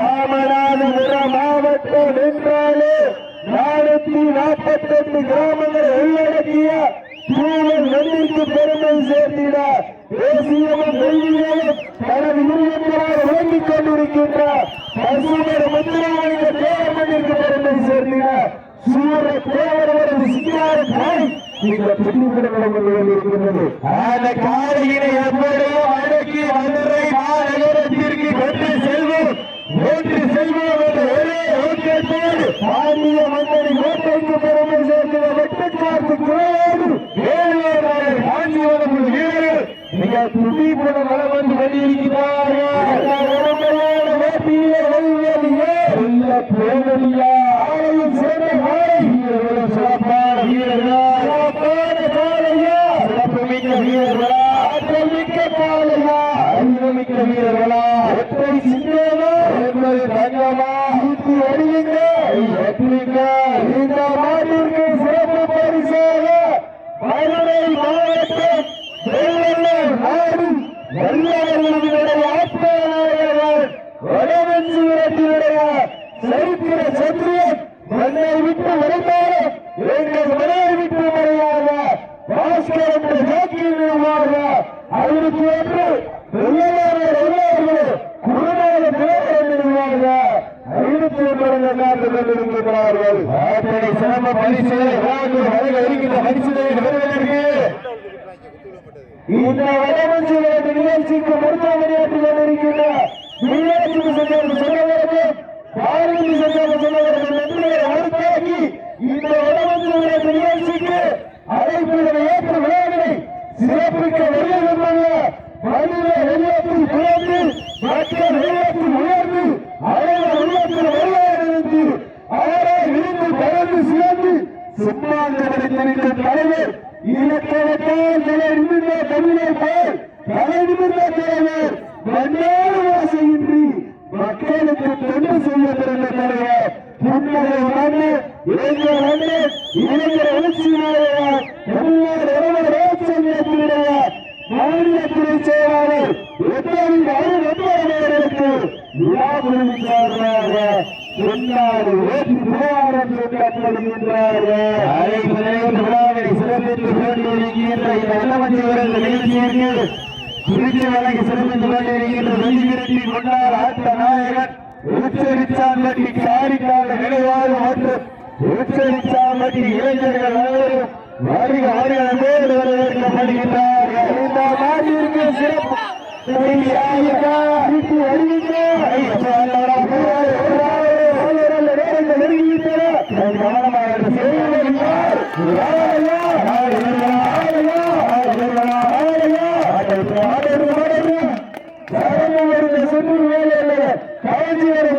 ராமநாதபுரம் மாவட்டம் என்றாலே 448 கிராமங்கள் உள்ளடக்கிய தூவல் நன்றிக்கு பெருமை சேர்த்திட தேசியமும் வெள்ளியிலும் தனது இருவர்களாக வேண்டிக் கொண்டிருக்கின்றார். பசுமர் முத்திராவிற்கு தேவமண்ணிற்கு பெருமை சேர்த்திட சூர தேவரவரது சிங்கார காய் இந்த இருக்கின்றது. அந்த காலையினை எப்படியோ அடக்கி மதுரை மாநகரத்திற்கு கொண்டு செல்வோம் என்ற ஒரே நோக்கத்தோடு பாண்டிய மன்னரின் கோட்டைக்கு பெருமை சேர்க்கிற வெட்டுக்காட்டு குறையோடு வேலையாளர் காஞ்சிவரம் வீரர்கள் மிக துடிப்புடன் வளம் வந்து கொண்டிருக்கிறார்கள். சிறப்பான வீரர்களா, சிறப்புமிக்க வீரர்களா, ஆற்றல் மிக்க காலையா, அறிவுமிக்க வீரர்களா, எப்படி சின்னமா என்பது தங்கமா ஊற்றி அறிவிங்க இந்த நாட்டிற்கு சிறப்பு பரிசாக மதுரை மாவட்டம் நாடு வல்லவர்களுடைய ஆத்மாநாயகர் வடவஞ்சிரத்தினுடைய சரித்திர சத்திரியன் மண்ணை விட்டு மறைந்தாலும் எங்கள் மனையை விட்டு மறையாத பாஸ்கர் என்ற ஜாக்கியமாக அவருக்கு என்று குருநாத நிறுவாக 501 நாட்டு கொண்டிருக்கிறார்கள். அத்தனை சிறப்பு பரிசு இருக்கின்ற பரிசுகளை பெறுவதற்கு இந்த வடமஞ்சி நிகழ்ச்சிக்கு மருத்துவமனையாற்றிக் கொண்டிருக்கின்ற மீனாட்சி சொன்னவர்கள் பாரதி சொன்னவர்கள் நன்றியை அறுத்தாக்கி இந்த வடமஞ்சி நிகழ்ச்சிக்கு அழைப்புகளை ஏற்ற விழாவினை சிறப்பிக்க வருவதற்காக மனித வெள்ளத்தில் பிறந்து மக்கள் வெள்ளத்தில் உயர்ந்து அவர்கள் வெள்ளத்தில் வருவாயிருந்து அவரை விழுந்து பறந்து சிறந்து சும்மாந்திருக்கின்ற தலைவர் இலக்கணத்தால் தலை நிமிர்ந்த தமிழர் போல் தலை நிமிர்ந்த தலைவர் மண்ணாறு வாசையின்றி மக்களுக்கு தொண்டு செய்ய பிறந்த தலைவர் புன்னகை மண்ணு இளைஞர் அண்ணு இளைஞர் எழுச்சியினாரையார் தமிழ்நாடு ரோச்சங்கத்தினுடைய மாநிலத்துறை செயலாளர் அவர்களுக்கு விழாக்குழுவின் சார்பாக சொன்னாறு ஓட்டி புகாரம் சொல்லப்படுகின்றார்கள். விழாவை சிறப்பித்துக் கொண்டிருக்கின்ற இந்த வடமஞ்சிவரது நிகழ்ச்சியிற்கு குறித்து வழங்கி சிறப்பித்துக் கொண்டிருக்கின்ற வெள்ளிவிரட்டி கொண்டார் ஆட்ட நாயகன் உச்சரிச்சாம்பட்டி காரிக்கால நினைவாறு மற்றும் உச்சரிச்சாம்பட்டி இளைஞர்கள் அனைவரும் வருக வருகிறோடு வரவேற்கப்படுகின்றார்கள். இந்த நாட்டிற்கு சிறப்பு காஞ்சிவரம்